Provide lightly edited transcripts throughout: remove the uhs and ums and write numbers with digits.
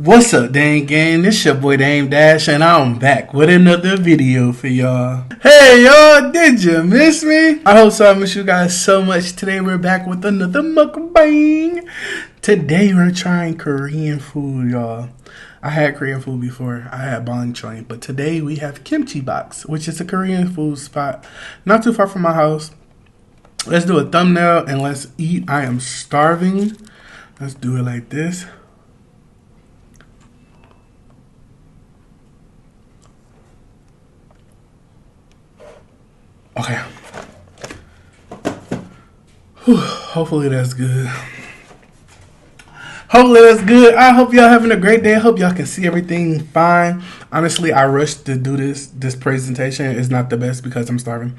What's up, dang gang? This your boy Damedash, and I'm back with another video for y'all. Hey y'all, did you miss me? I hope so. I miss you guys so much. Today we're back with another mukbang. Today we're trying Korean food, y'all. I had Korean food before. I had bang choy, but today we have Kimchi Box, which is a Korean food spot not too far from my house. Let's do a thumbnail and let's eat. I am starving. Let's do it like this. Okay. Whew. Hopefully that's good. I hope y'all having a great day. I hope y'all can see everything fine. Honestly, I rushed to do this presentation. It's not the best because I'm starving.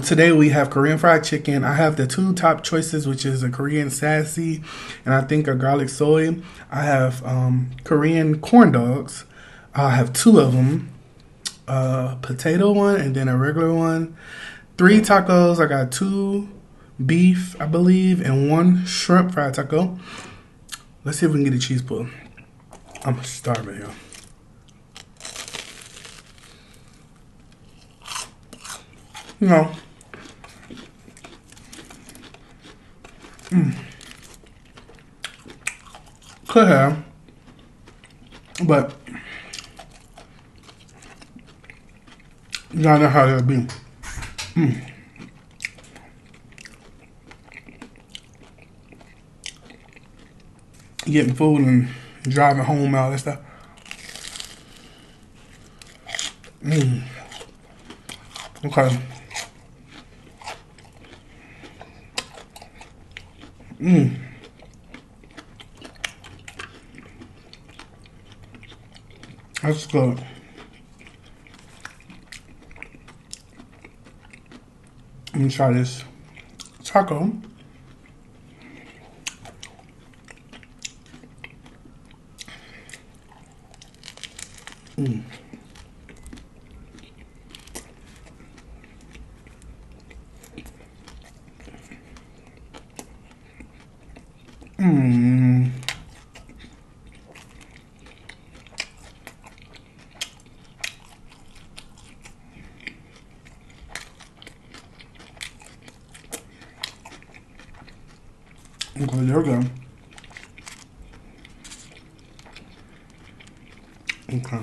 Today we have Korean fried chicken. I have the two top choices, which is a Korean sassy and I think a garlic soy. I have Korean corn dogs. I have two of them. Potato one and then a regular one. 3 tacos. I got 2 beef, I believe, and 1 shrimp fried taco. Let's see if we can get a cheese pull. I'm starving here. No. Could have, but y'all know how that'll be. Getting food and driving home, all that stuff. Okay. That's good. Let me try this taco. Okay, there we go. Okay.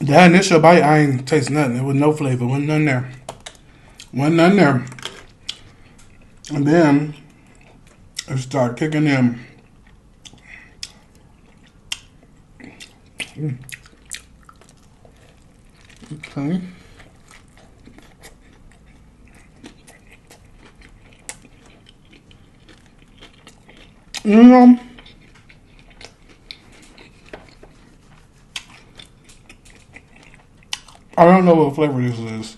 The initial bite, I ain't taste nothing. There was no flavor. Wasn't none there. Wasn't none there. And then it started kicking in. Okay. I don't know what flavor this is.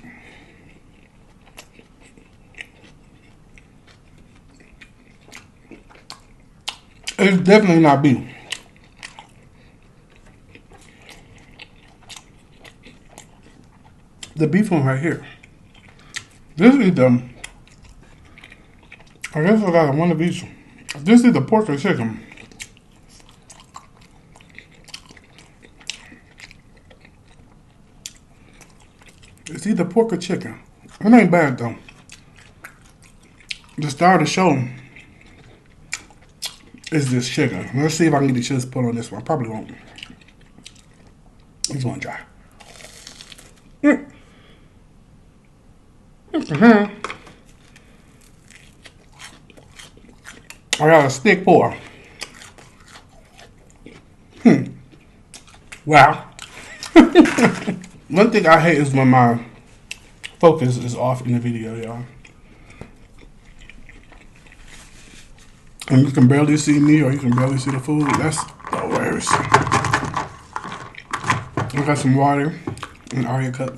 It's definitely not beef. The beef one right here. This is the, I guess I got one of each. This is the pork or chicken. It's either pork or chicken. It ain't bad though. The star of the show is this chicken. Let's see if I can get the cheese put on this one. I probably won't. This one dry. I got a stick pour. Wow. One thing I hate is when my focus is off in the video, y'all. And you can barely see me or you can barely see the food. That's the worst. I got some water in an Aria cup.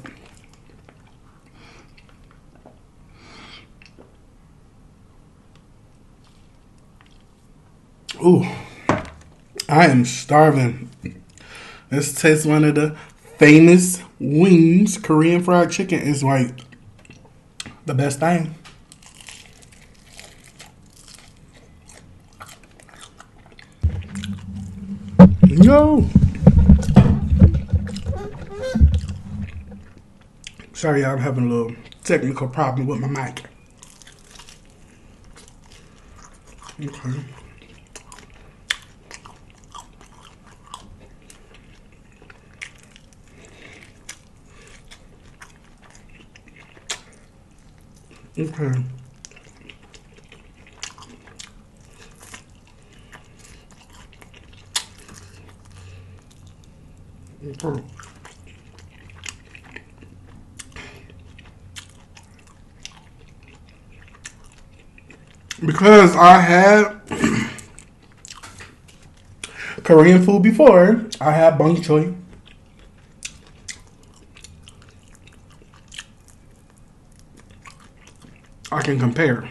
Ooh, I am starving. Let's taste one of the famous wings. Korean fried chicken is like the best thing. No. Sorry, I'm having a little technical problem with my mic. Okay. Okay. Okay. Because I had Korean food before, I had bong choy. I can compare.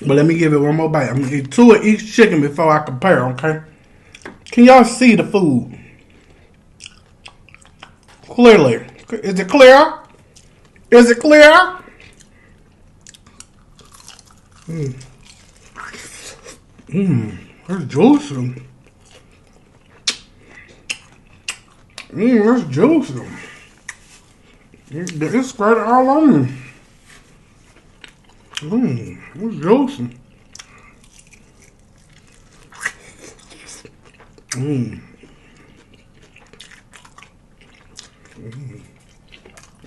But let me give it one more bite. I'm gonna eat 2 of each chicken before I compare, okay? Can y'all see the food? Clearly. Is it clear? Is it clear? That's juicy. That's juicy. It's spread all on me. That's juicy.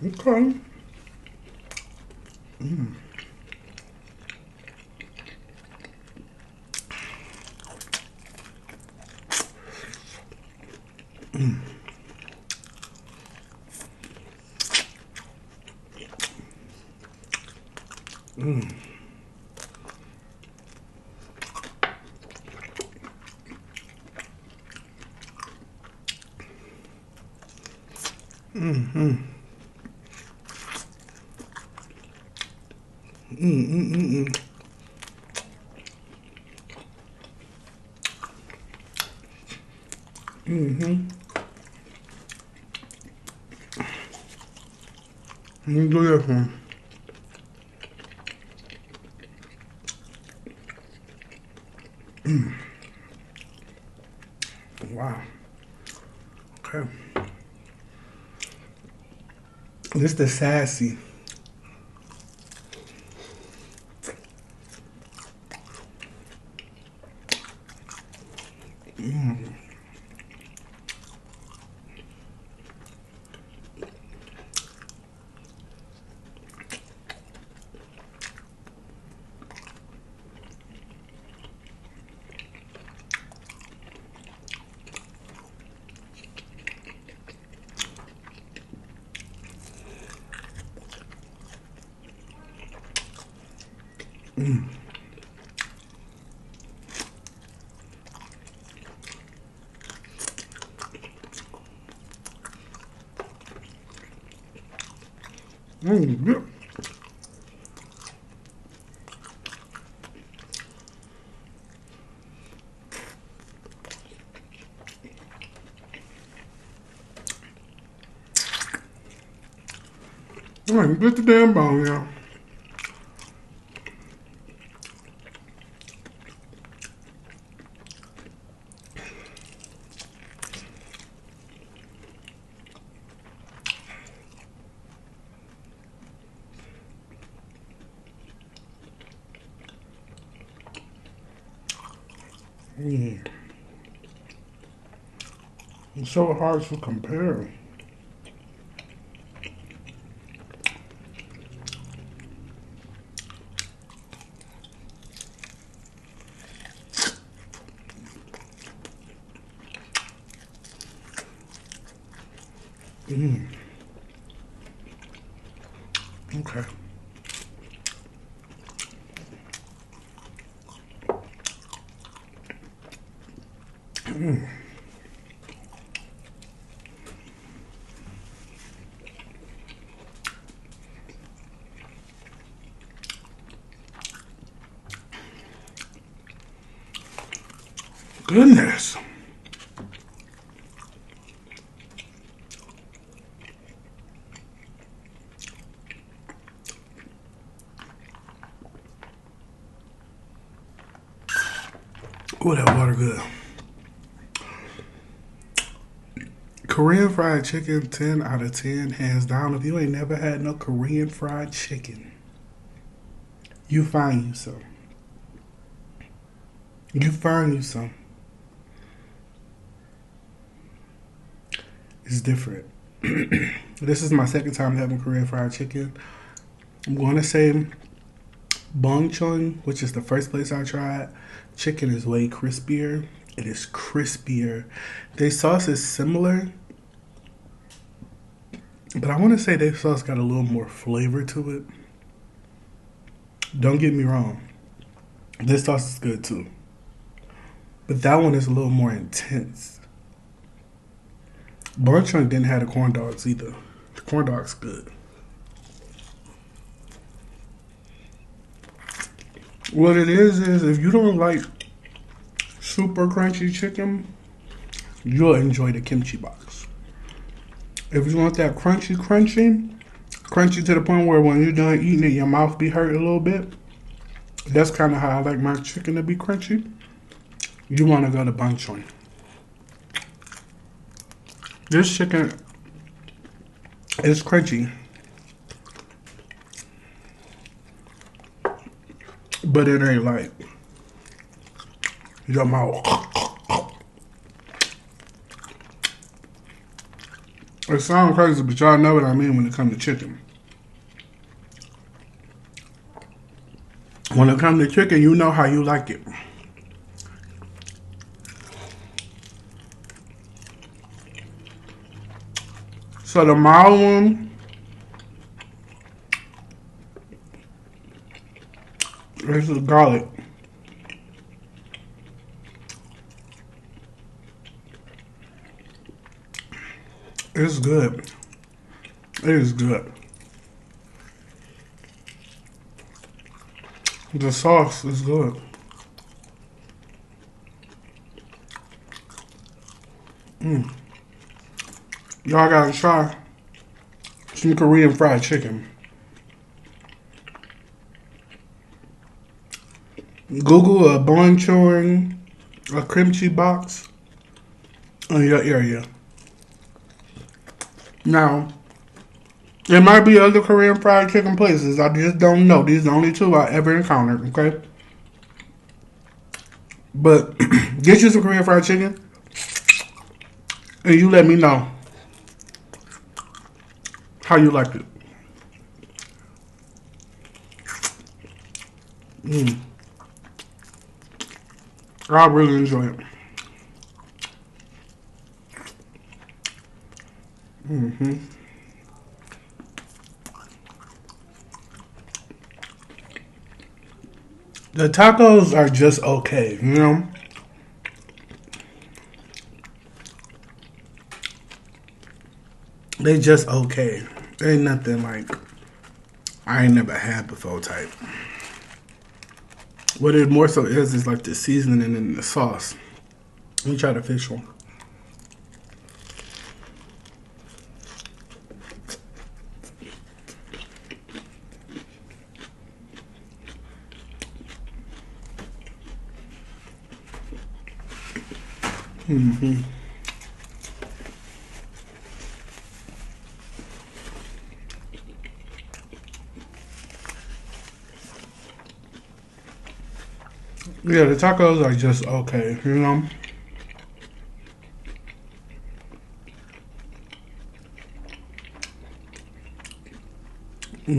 Okay. Let me do this one. Wow. Okay. This the sassy. Yeah. All right, get the damn bone, y'all. It's so hard to compare. Okay. goodness. Oh, that water good. Korean fried chicken, 10 out of 10, hands down. If you ain't never had no Korean fried chicken, you find you some. You find you some. It's different. This is my second time having Korean fried chicken. I'm going to say Bongchon, which is the first place I tried. Chicken is way crispier. It is crispier. Their sauce is similar, but I want to say their sauce got a little more flavor to it. Don't get me wrong. This sauce is good too. But that one is a little more intense. Bongchon didn't have the corn dogs either. The corn dog's good. What it is if you don't like super crunchy chicken, you'll enjoy the kimchi box. If you want that crunchy to the point where when you're done eating it, your mouth be hurt a little bit, that's kind of how I like my chicken to be crunchy. You want to go to Bongchon. This chicken is crunchy, but it ain't like your mouth. It sounds crazy, but y'all know what I mean when it comes to chicken. When it comes to chicken, you know how you like it. So the mild one is the garlic. It's good. It is good. The sauce is good. Y'all gotta try some Korean fried chicken. Google a Bongchon, a kimchi box in your area. Now, there might be other Korean fried chicken places. I just don't know. These are the only two I ever encountered, okay? But get you some Korean fried chicken and you let me know how you like it. I really enjoy it. The tacos are just okay, you know? They just okay. They ain't nothing like I ain't never had before type. What it more so is like the seasoning and the sauce. Let me try the fish one. Yeah, the tacos are just okay, you know?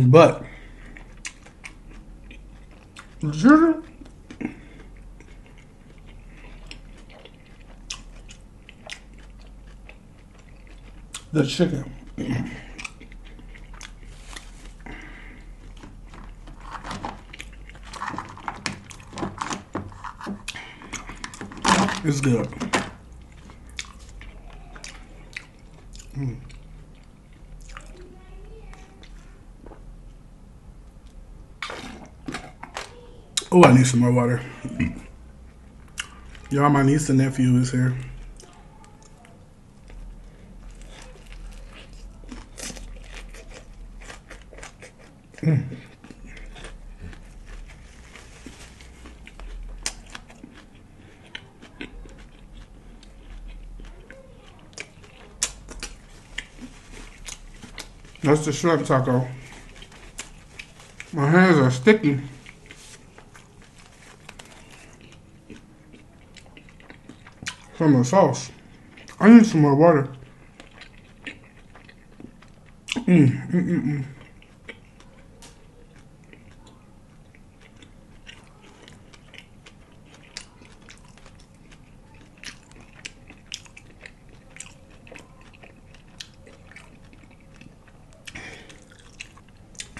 But the chicken. It's good. Oh, I need some more water. Y'all, my niece and nephew is here. That's the shrimp taco. My hands are sticky. From the sauce. I need some more water.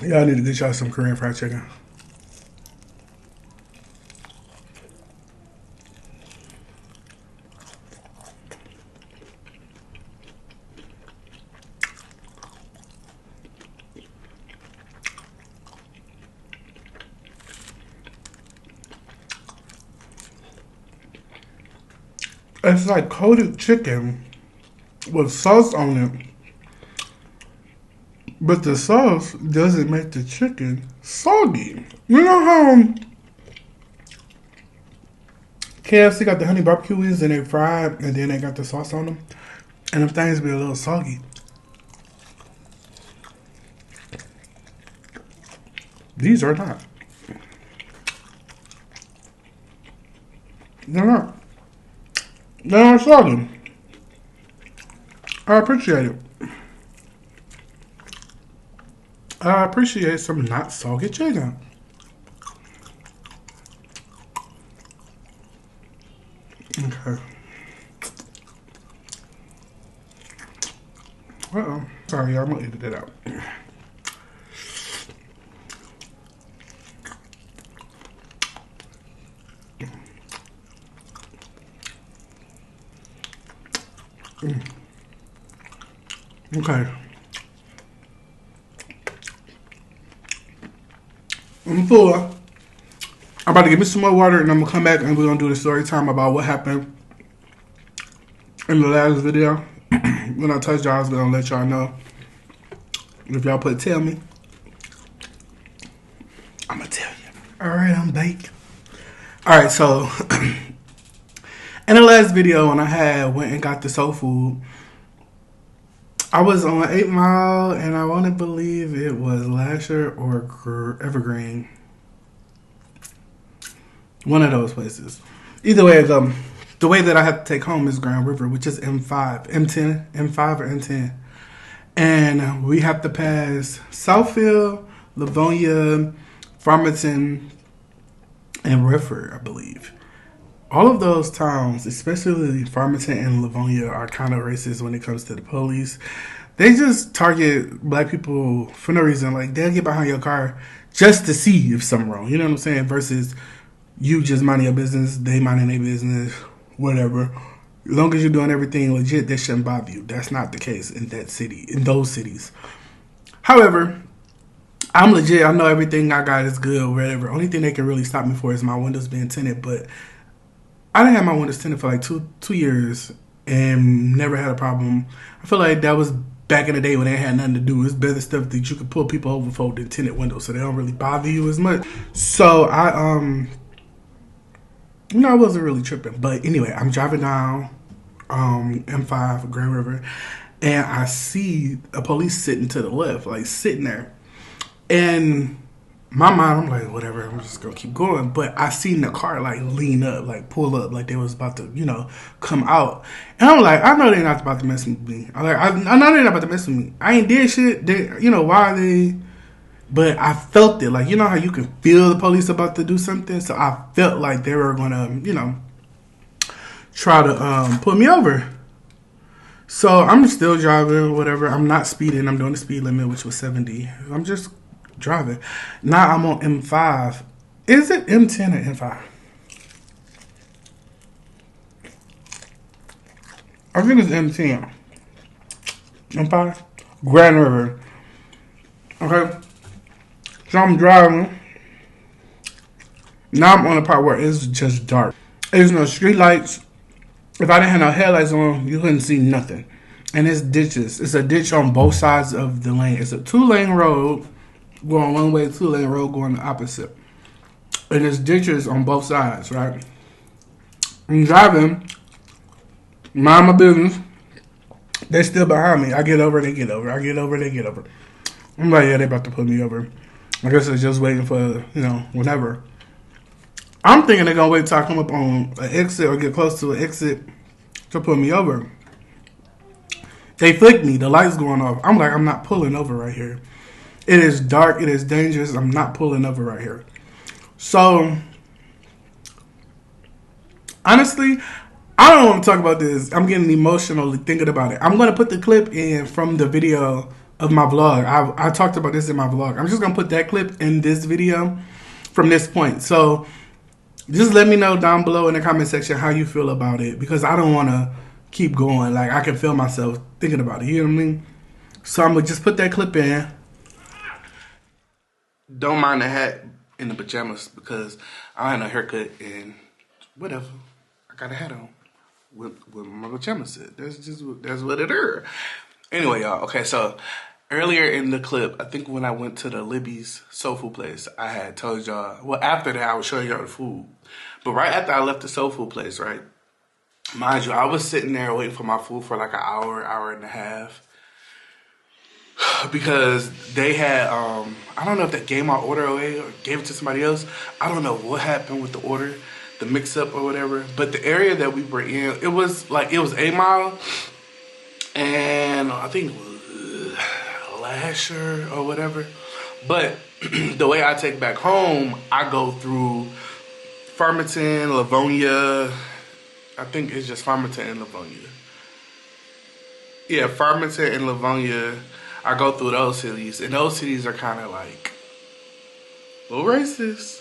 Yeah, I need to get y'all some Korean fried chicken. It's like coated chicken with sauce on it. But the sauce doesn't make the chicken soggy. You know how KFC got the honey barbecue wings and they fried and then they got the sauce on them? And them things be a little soggy. These are not. They're not. They're not soggy. I appreciate it. I appreciate some not soggy chicken. Okay. Uh-oh. Sorry, y'all. I'm gonna edit it out. Okay. I'm full. I'm about to give me some more water and I'm gonna come back and we're gonna do the story time about what happened in the last video. When I touched y'all, I was gonna let y'all know. If y'all put tell me, I'm gonna tell you. Alright, I'm baked. Alright, so in the last video when I went and got the soul food, I was on 8 Mile and I want to believe it was Lasher or Evergreen. One of those places. Either way, the way that I have to take home is Grand River, which is M5, M5 or M10. And we have to pass Southfield, Livonia, Farmington, and Redford, I believe. All of those towns, especially Farmington and Livonia, are kind of racist when it comes to the police. They just target black people for no reason. Like, they'll get behind your car just to see if something's wrong. You know what I'm saying? Versus you just minding your business, they minding their business, whatever. As long as you're doing everything legit, that shouldn't bother you. That's not the case in that city, in those cities. However, I'm legit. I know everything I got is good or whatever. Only thing they can really stop me for is my windows being tinted, but I didn't have my windows tinted for like two years and never had a problem. I feel like that was back in the day when they had nothing to do. It's better stuff that you could pull people over for than tinted windows, so they don't really bother you as much. So I wasn't really tripping. But anyway, I'm driving down M5 Grand River, and I see a police sitting to the left, like sitting there. And my mind, I'm like, whatever, I'm just gonna keep going. But I seen the car like lean up, like pull up, like they was about to, come out. And I'm like, I know they're not about to mess with me. I know they're not about to mess with me. I ain't did shit. Why are they? But I felt it. Like, you know how you can feel the police about to do something? So I felt like they were gonna, try to pull me over. So I'm still driving, whatever. I'm not speeding. I'm doing the speed limit, which was 70. I'm just driving. Now I'm on M5. Is it M10 or M5? I think it's M10. M5? Grand River. Okay. So I'm driving. Now I'm on the part where it's just dark. There's no street lights. If I didn't have no headlights on, you couldn't see nothing. And it's ditches. It's a ditch on both sides of the lane. It's a 2-lane road going one way, 2-lane road going the opposite. And there's ditches on both sides, right? I'm driving, mind my business. They're still behind me. I get over, they get over. I get over, they get over. I'm like, yeah, they about to put me over. I guess they're just waiting for, whatever. I'm thinking they're going to wait till I come up on an exit or get close to an exit to put me over. They flicked me. The light's going off. I'm like, I'm not pulling over right here. It is dark. It is dangerous. I'm not pulling over right here. So, honestly, I don't want to talk about this. I'm getting emotional thinking about it. I'm going to put the clip in from the video of my vlog. I talked about this in my vlog. I'm just going to put that clip in this video from this point. So, just let me know down below in the comment section how you feel about it. Because I don't want to keep going. Like, I can feel myself thinking about it. You know what I mean? So, I'm going to just put that clip in. Don't mind the hat and the pajamas because I had a haircut and whatever. I got a hat on with my pajamas. That's what it is. Anyway, y'all. Okay, so earlier in the clip, I think when I went to the Libby's soul food place, I had told y'all. Well, after that, I was showing y'all the food. But right after I left the soul food place, right? Mind you, I was sitting there waiting for my food for like an hour and a half. Because they had, I don't know if they gave my order away or gave it to somebody else. I don't know what happened with the order, the mix-up or whatever. But the area that we were in, it was 8 Mile. And I think it was Lasher or whatever. But the way I take back home, I go through Farmington, Livonia. I think it's just Farmington and Livonia. Yeah, Farmington and Livonia. I go through those cities, and those cities are kind of like a little racist.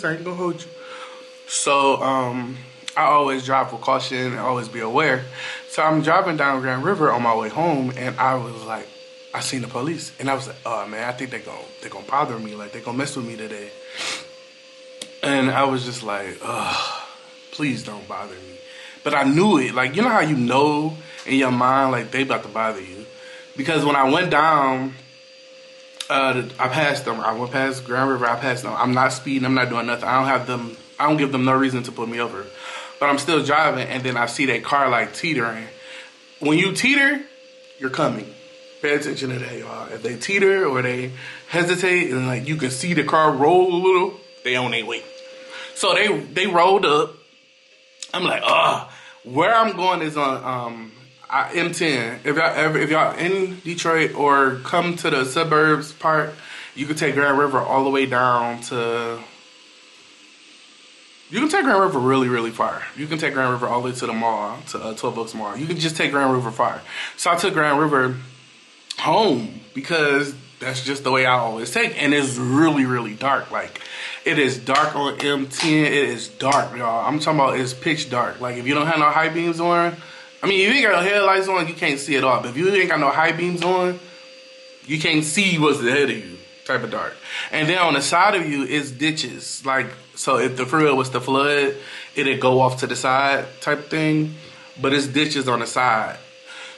I ain't gonna hold you. So, I always drive with caution and always be aware. So I'm driving down Grand River on my way home, and I was like, I seen the police, and I was like, oh man, I think they're gonna bother me, like they're gonna mess with me today. And I was just like, please don't bother me. But I knew it, like, you know how you know in your mind, like, they about to bother you. Because when I went down, I passed them. I went past Grand River, I passed them. I'm not speeding, I'm not doing nothing. I don't give them no reason to put me over. But I'm still driving, and then I see that car, like, teetering. When you teeter, you're coming. Pay attention to that, y'all. If they teeter or they hesitate, and, like, you can see the car roll a little, they on their way. So they rolled up. I'm like, where I'm going is on M10. If y'all in Detroit or come to the suburbs part, you can take Grand River all the way down to. You can take Grand River really, really far. You can take Grand River all the way to the mall, to 12 Oaks Mall. You can just take Grand River far. So I took Grand River home because that's just the way I always take. And it's really, really dark. Like, it is dark on M10. It is dark, y'all. I'm talking about it's pitch dark. Like, if you don't have no high beams on, I mean, if you ain't got no headlights on, you can't see it all. But if you ain't got no high beams on, you can't see what's ahead of you. Type of dark. And then on the side of you is ditches. Like, so if the freeway was to flood, it'd go off to the side type thing. But it's ditches on the side.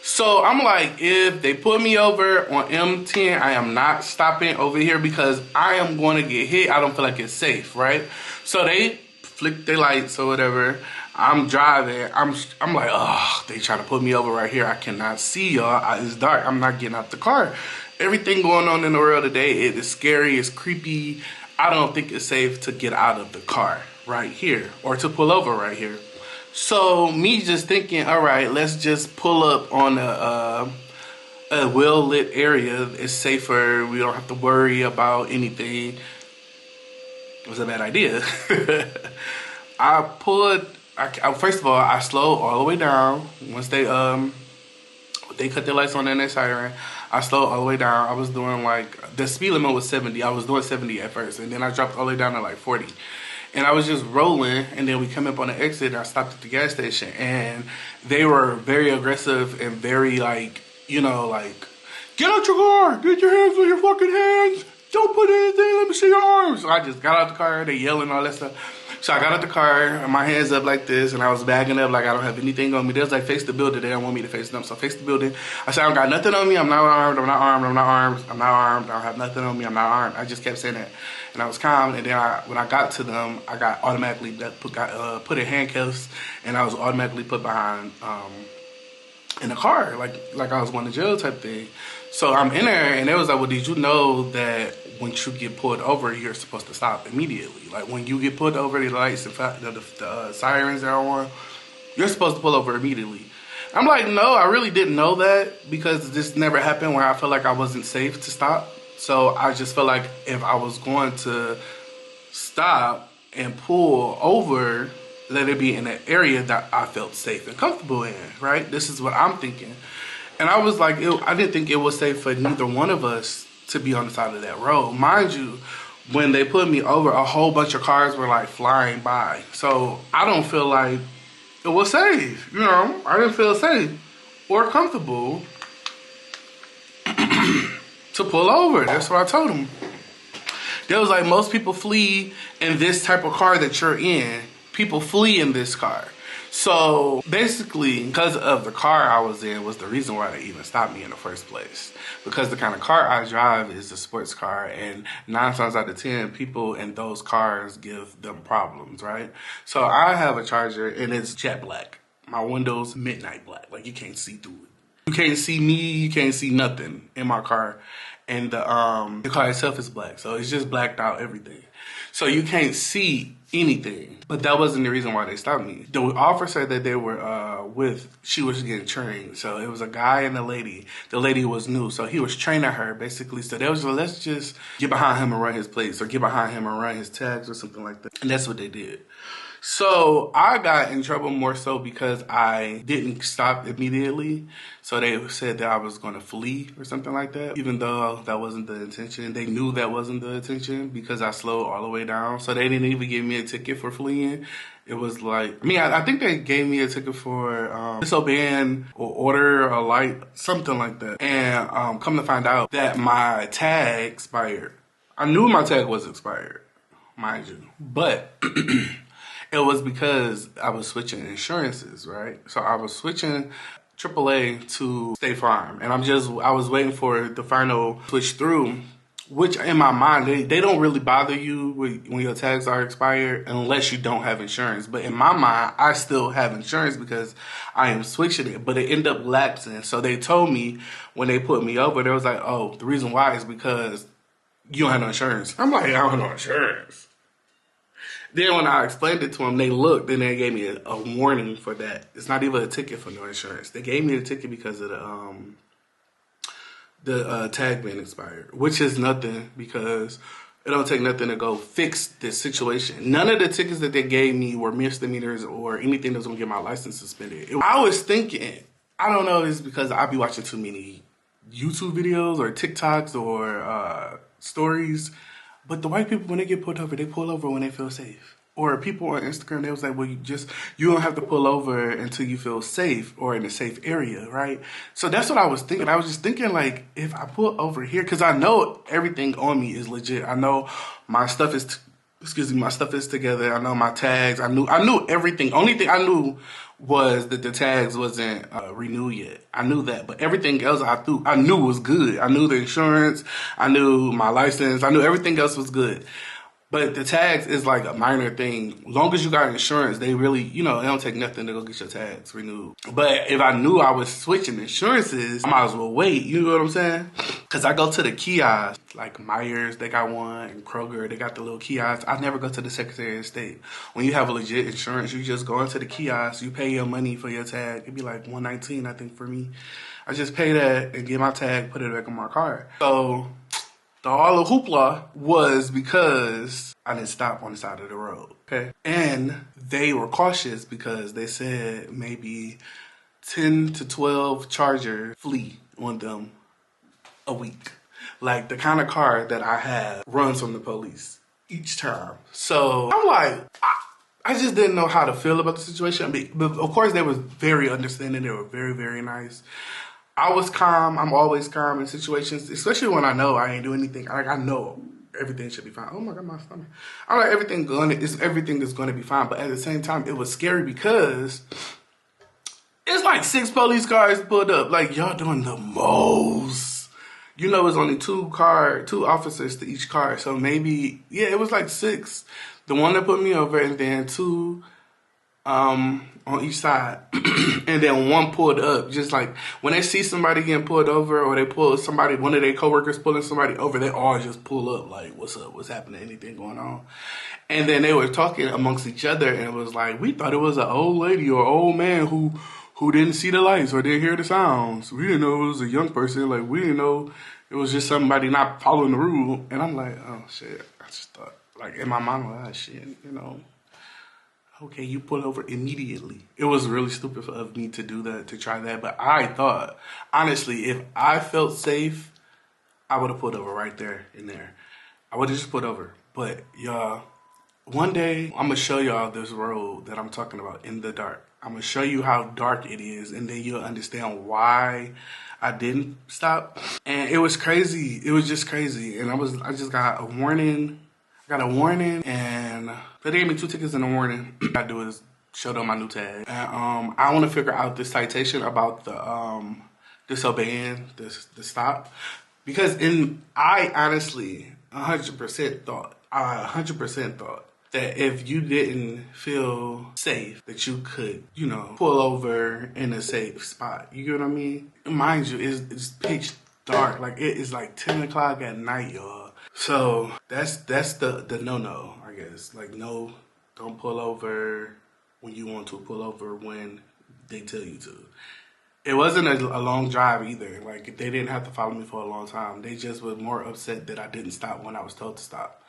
So I'm like, if they put me over on M10, I am not stopping over here because I am going to get hit. I don't feel like it's safe, right? So they flick their lights or whatever. I'm driving. I'm like, oh, they trying to put me over right here. I cannot see y'all. It's dark. I'm not getting out the car. Everything going on in the world today, it is scary. It's creepy. I don't think it's safe to get out of the car right here or to pull over right here. So me just thinking, all right, let's just pull up on a well-lit area. It's safer. We don't have to worry about anything. It was a bad idea. First of all, I slowed all the way down. Once they cut their lights on and their siren, I slowed all the way down. I was doing like, the speed limit was 70. I was doing 70 at first, and then I dropped all the way down to like 40. And I was just rolling, and then we come up on the exit, and I stopped at the gas station, and they were very aggressive and very like, you know, like, get out your car, get your hands on your fucking hands, don't put anything, let me see your arms. So I just got out the car, they yelling all that stuff. So I got out the car, and my hands up like this, and I was bagging up like I don't have anything on me. They was like, face the building. They don't want me to face them, so face the building. I said, I don't got nothing on me. I'm not armed. I'm not armed. I'm not armed. I'm not armed. I don't have nothing on me. I'm not armed. I just kept saying that, and I was calm. And then when I got to them, I got automatically put in handcuffs, and I was automatically put behind in the car, like I was going to jail type thing. So I'm in there, and they was like, well, did you know that once you get pulled over, you're supposed to stop immediately? Like, when you get pulled over, the lights and the sirens are on, you're supposed to pull over immediately. I'm like, no, I really didn't know that, because this never happened where I felt like I wasn't safe to stop. So I just felt like if I was going to stop and pull over, let it be in an area that I felt safe and comfortable in, right? This is what I'm thinking. And I was like, I didn't think it was safe for neither one of us to be on the side of that road. Mind you, when they put me over, a whole bunch of cars were like flying by. So I don't feel like it was safe, you know? I didn't feel safe or comfortable to pull over. That's what I told them. They was like, most people flee in this type of car that you're in. People flee in this car. So basically, because of the car I was in was the reason why they even stopped me in the first place. Because the kind of car I drive is a sports car, and 9 times out of 10, people in those cars give them problems, right? So I have a Charger, and it's jet black. My window's midnight black, like you can't see through it. You can't see me, you can't see nothing in my car. And the car itself is black, so it's just blacked out everything. So you can't see anything. But that wasn't the reason why they stopped me. The officer that they were she was getting trained. So it was a guy and a lady. The lady was new, so he was training her basically. So they was like, let's just get behind him and run his plates, or get behind him and run his tags or something like that. And that's what they did. So I got in trouble more so because I didn't stop immediately. So they said that I was going to flee or something like that, even though that wasn't the intention. They knew that wasn't the intention because I slowed all the way down. So they didn't even give me a ticket for fleeing. It was like, I think they gave me a ticket for disobeying or order a light, something like that. And come to find out that my tag expired. I knew my tag was expired, mind you, but it was because I was switching insurances, right? So I was switching AAA to State Farm, and I was waiting for the final switch through, which in my mind, they don't really bother you when your tags are expired unless you don't have insurance. But in my mind, I still have insurance because I am switching it, but it ended up lapsing. So they told me when they put me over, they was like, oh, the reason why is because you don't have no insurance. I'm like, I don't have no insurance. Then when I explained it to them, they looked and they gave me a warning for that. It's not even a ticket for no insurance. They gave me the ticket because of the tag being expired, which is nothing because it don't take nothing to go fix this situation. None of the tickets that they gave me were misdemeanors or anything that was gonna get my license suspended. I was thinking, I don't know if it's because I be watching too many YouTube videos or TikToks or stories. But the white people, when they get pulled over, they pull over when they feel safe. Or people on Instagram, they was like, well, you don't have to pull over until you feel safe or in a safe area, right? So that's what I was thinking. I was just thinking, like, if I pull over here, because I know everything on me is legit. I know my stuff is, my stuff is together. I know my tags. I knew everything. Only thing I knew was that the tags wasn't renewed yet. I knew that, but everything else I knew was good. I knew the insurance, I knew my license, I knew everything else was good. But the tags is like a minor thing. Long as you got insurance, they really, it don't take nothing to go get your tags renewed. But if I knew I was switching insurances, I might as well wait. You know what I'm saying? Because I go to the kiosks, like Myers, they got one, and Kroger, they got the little kiosks. I never go to the Secretary of State. When you have a legit insurance, you just go into the kiosk, you pay your money for your tag. It'd be like $119, I think, for me. I just pay that and get my tag, put it back on my car. So all the hoopla was because I didn't stop on the side of the road, okay? And they were cautious because they said maybe 10 to 12 Chargers flee on them a week. Like, the kind of car that I have runs from the police each time. So I'm like, I just didn't know how to feel about the situation. But of course, they were very understanding. They were very, very nice. I was calm. I'm always calm in situations, especially when I know I ain't doing anything. Like, I know everything should be fine. Oh my God, my stomach. I'm like, everything is gonna be fine. But at the same time, it was scary because it's like 6 police cars pulled up. Like, y'all doing the most. You know, it's only 2 officers to each car. So maybe, yeah, it was like 6. The one that put me over, and then 2 on each side. And then 1 pulled up. Just like when they see somebody getting pulled over, or they pull somebody, one of their coworkers pulling somebody over, they all just pull up like, what's up? What's happening? Anything going on? And then they were talking amongst each other, and it was like, we thought it was an old lady or old man who didn't see the lights or didn't hear the sounds. We didn't know it was a young person. Like, we didn't know it was just somebody not following the rule. And I'm like, oh shit. I just thought, like, in my mind, like, oh shit, you know. Okay, you pull over immediately. It was really stupid of me to do that, to try that. But I thought, honestly, if I felt safe, I would have pulled over right there and there. I would have just pulled over. But y'all, one day, I'm going to show y'all this road that I'm talking about in the dark. I'm going to show you how dark it is, and then you'll understand why I didn't stop. And it was crazy. It was just crazy. And I just got a warning. I got a warning, and they gave me 2 tickets in the warning. What I do is show them my new tag. And I want to figure out this citation about the disobeying the stop. Because I honestly 100% thought that if you didn't feel safe, that you could, you know, pull over in a safe spot. You get what I mean? Mind you, it's pitch dark. Like, it is like 10 o'clock at night, y'all. So that's the no-no, I guess. Like, no, don't pull over when you want to. Pull over when they tell you to. It wasn't a long drive either. Like, they didn't have to follow me for a long time. They just were more upset that I didn't stop when I was told to stop.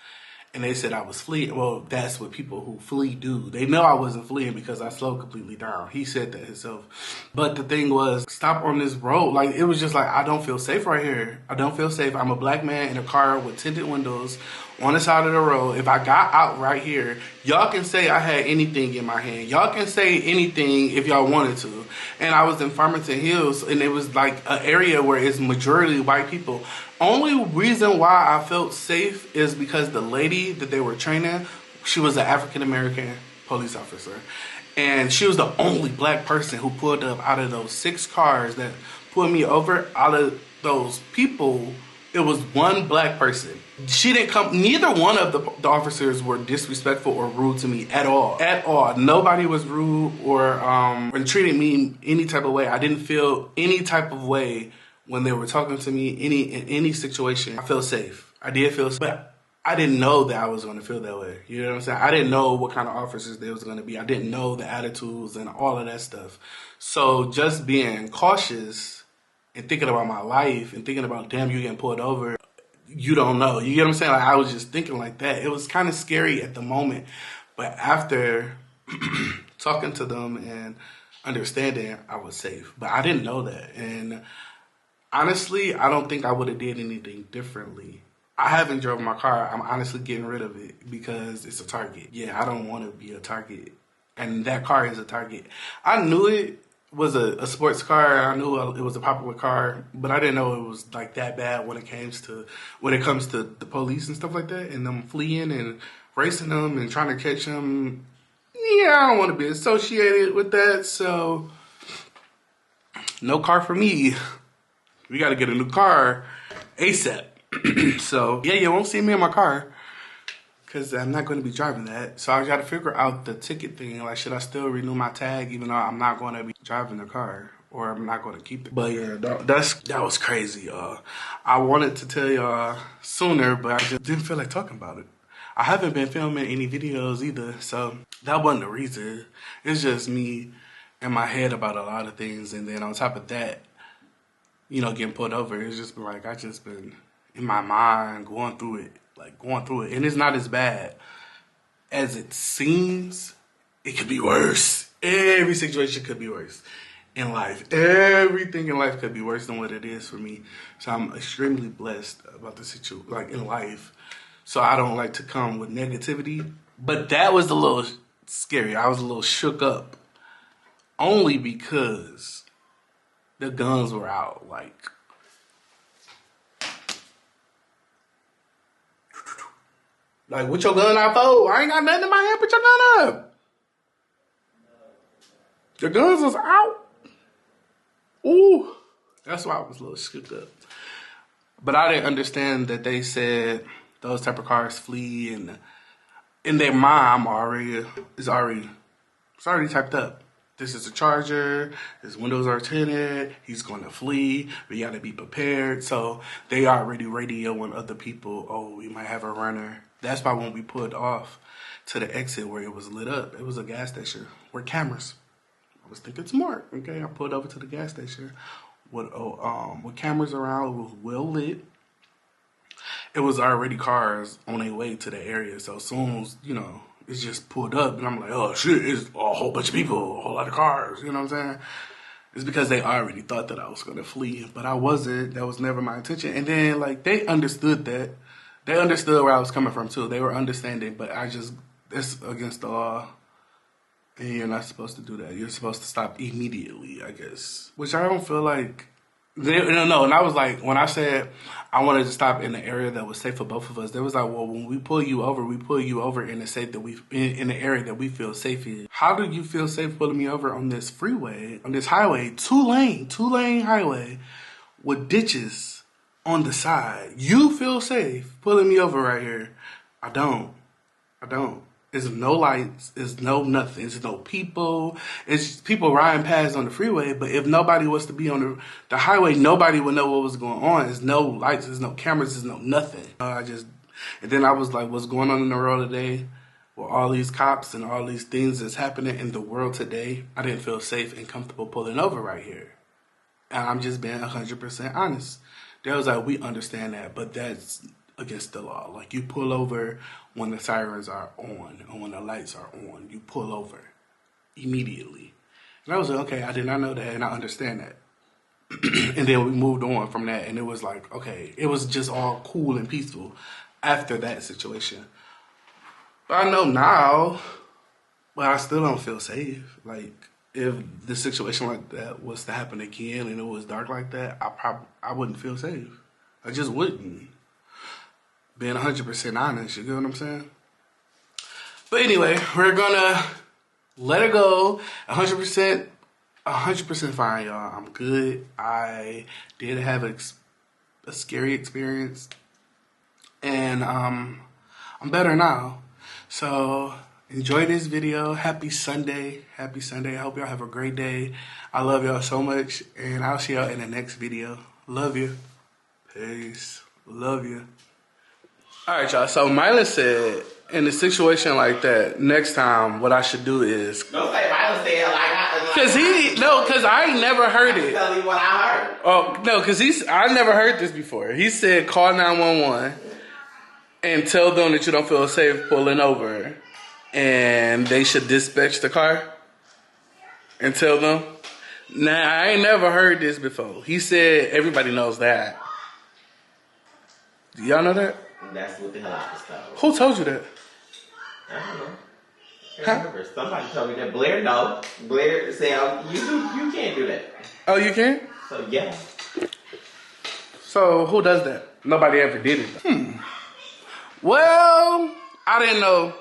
And they said I was fleeing. Well, that's what people who flee do. They know I wasn't fleeing because I slowed completely down. He said that himself. But the thing was, stop on this road. Like, it was just like, I don't feel safe right here. I don't feel safe. I'm a black man in a car with tinted windows on the side of the road. If I got out right here, y'all can say I had anything in my hand. Y'all can say anything if y'all wanted to. And I was in Farmington Hills, and it was like an area where it's majority white people. Only reason why I felt safe is because the lady that they were training, she was an African-American police officer. And she was the only black person who pulled up out of those 6 cars that pulled me over. Out of those people, it was 1 black person. She didn't come, neither one of the officers were disrespectful or rude to me at all. At all. Nobody was rude or treated me any type of way. I didn't feel any type of way when they were talking to me, in any situation. I felt safe. I did feel safe. But I didn't know that I was going to feel that way. You know what I'm saying? I didn't know what kind of officers there was going to be. I didn't know the attitudes and all of that stuff. So just being cautious and thinking about my life and thinking about, damn, you getting pulled over, you don't know. You get what I'm saying? Like, I was just thinking like that. It was kind of scary at the moment. But after talking to them and understanding, I was safe. But I didn't know that. And honestly, I don't think I would have did anything differently. I haven't driven my car. I'm honestly getting rid of it because it's a target. Yeah, I don't want to be a target. And that car is a target. I knew it was a sports car. I knew it was a popular car, but I didn't know it was like that bad when it comes to the police and stuff like that, and them fleeing and racing them and trying to catch them. Yeah, I don't want to be associated with that. So no car for me. We got to get a new car ASAP. So yeah, you won't see me in my car because I'm not going to be driving that. So I got to figure out the ticket thing. Like, should I still renew my tag even though I'm not going to be driving the car, or I'm not going to keep it? But yeah, that was crazy, y'all. I wanted to tell y'all sooner, but I just didn't feel like talking about it. I haven't been filming any videos either, so that wasn't the reason. It's just me in my head about a lot of things, and then on top of that, you know, getting pulled over. It's just been like, I just been in my mind going through it. And it's not as bad as it seems. It could be worse. Every situation could be worse in life. Everything in life could be worse than what it is for me. So I'm extremely blessed about the situation, like, in life. So I don't like to come with negativity. But that was a little scary. I was a little shook up. Only because the guns were out, like. Like, with your gun out, fold. I ain't got nothing in my hand. Put your gun up. Your guns was out. Ooh. That's why I was a little shook up. But I didn't understand that they said those type of cars flee, and in their mind it's already typed up. This is a Charger. His windows are tinted. He's going to flee. We got to be prepared. So they already radioing other people. Oh, we might have a runner. That's why when we pulled off to the exit where it was lit up, it was a gas station with cameras. I was thinking smart. Okay, I pulled over to the gas station with cameras around. It was well lit. It was already cars on their way to the area. So as soon as, it's just pulled up, and I'm like, oh shit, it's a whole bunch of people, a whole lot of cars, you know what I'm saying? It's because they already thought that I was gonna flee, but I wasn't. That was never my intention. And then, like, they understood that. They understood where I was coming from too. They were understanding, but it's against the law, and you're not supposed to do that. You're supposed to stop immediately, I guess. Which I don't feel like. No, and I was like, when I said I wanted to stop in the area that was safe for both of us, they was like, well, when we pull you over in the area that we feel safe in. How do you feel safe pulling me over on this freeway, on this highway, two lane highway with ditches on the side? You feel safe pulling me over right here. I don't. There's no lights. There's no nothing. There's no people. It's just people riding past on the freeway. But if nobody was to be on the highway, nobody would know what was going on. There's no lights. There's no cameras. There's no nothing. And then I was like, what's going on in the world today? With all these cops and all these things that's happening in the world today, I didn't feel safe and comfortable pulling over right here. And I'm just being 100% honest. They was like, we understand that, but that's against the law. Like, you pull over when the sirens are on or when the lights are on. You pull over immediately. And I was like, okay, I did not know that, and I understand that. And then we moved on from that, and it was like, okay, it was just all cool and peaceful after that situation. But I know now, but I still don't feel safe. Like, if the situation like that was to happen again and it was dark like that, I wouldn't feel safe. I just wouldn't. Being 100% honest, you get what I'm saying? But anyway, we're gonna let it go. 100% fine, y'all. I'm good. I did have a scary experience, and I'm better now. So enjoy this video. Happy Sunday. Happy Sunday. I hope y'all have a great day. I love y'all so much, and I'll see y'all in the next video. Love you. Peace. Love you. All right, y'all. So Myla said, in a situation like that, next time what I should do is. Don't say Myla said like. Because I ain't never heard it. Tell me what I heard. Oh no, because I never heard this before. He said call 911 and tell them that you don't feel safe pulling over, and they should dispatch the car and tell them. Nah, I ain't never heard this before. He said everybody knows that. Do y'all know that? That's what the hell I was told. Who told you that? I don't know. I can't remember. Somebody told me that. Blair, no. Blair said, you can't do that. Oh, you can't? So, yeah. So, who does that? Nobody ever did it. Well, I didn't know.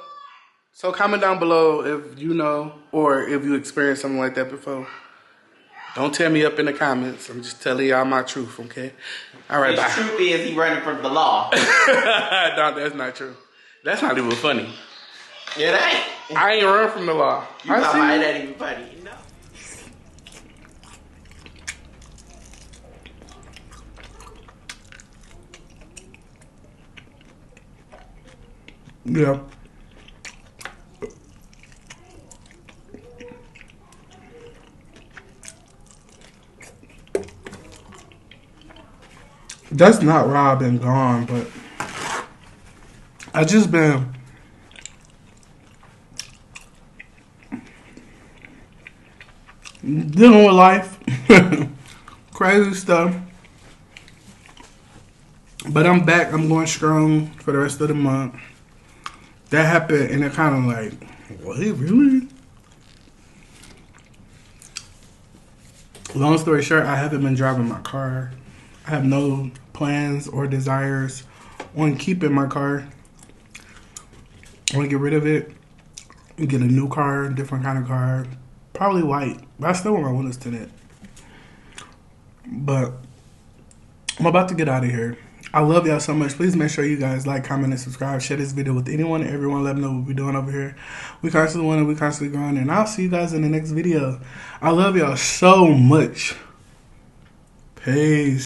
So, comment down below if you know or if you experienced something like that before. Don't tell me up in the comments. I'm just telling y'all my truth, okay? All right, bye. The truth is he running from the law. No, that's not true. That's not even funny. It ain't. I ain't run from the law. You talking about it ain't even funny. No. Yeah. That's not why I've been gone, but I just been dealing with life, crazy stuff. But I'm back. I'm going strong for the rest of the month. That happened, and it kind of like, what, really? Long story short, I haven't been driving my car. I have no plans or desires on keeping my car. I want to get rid of it and get a new car, different kind of car. Probably white. But I still want my windows tinted. But I'm about to get out of here. I love y'all so much. Please make sure you guys like, comment, and subscribe. Share this video with anyone and everyone. Let them know what we're doing over here. We constantly winning. We constantly growing. And I'll see you guys in the next video. I love y'all so much. Peace.